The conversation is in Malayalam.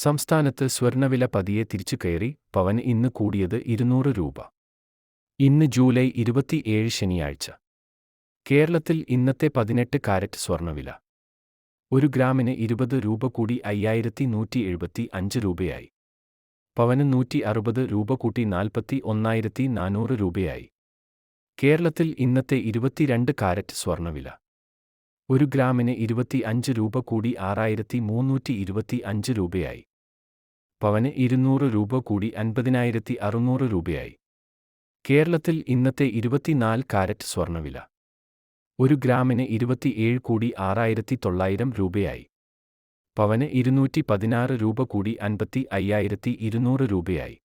സംസ്ഥാനത്ത് സ്വർണ്ണവില പതിയെ തിരിച്ചുകയറി, പവന് ഇന്ന് കൂടിയത് 200 രൂപ. ഇന്ന് ജൂലൈ 27 ശനിയാഴ്ച. കേരളത്തിൽ ഇന്നത്തെ 18 കാരറ്റ് സ്വർണ്ണവില. 1 ഗ്രാമിന് 20 രൂപ കൂടി 5175 രൂപയായി. പവന് 160 രൂപ കൂട്ടി 41,400 രൂപയായി. കേരളത്തിൽ ഇന്നത്തെ 22 കാരറ്റ് സ്വർണ്ണവില. 1 ഗ്രാമിന് 25 രൂപ കൂടി 6,325 രൂപയായി. പവന് 200 രൂപ കൂടി 50,600 രൂപയായി. കേരളത്തിൽ ഇന്നത്തെ 24 കാരറ്റ് സ്വർണ്ണവില. 1 ഗ്രാമിന് 27 കൂടി 6,900 രൂപയായി. പവന് 216 രൂപ കൂടി 55,200 രൂപയായി.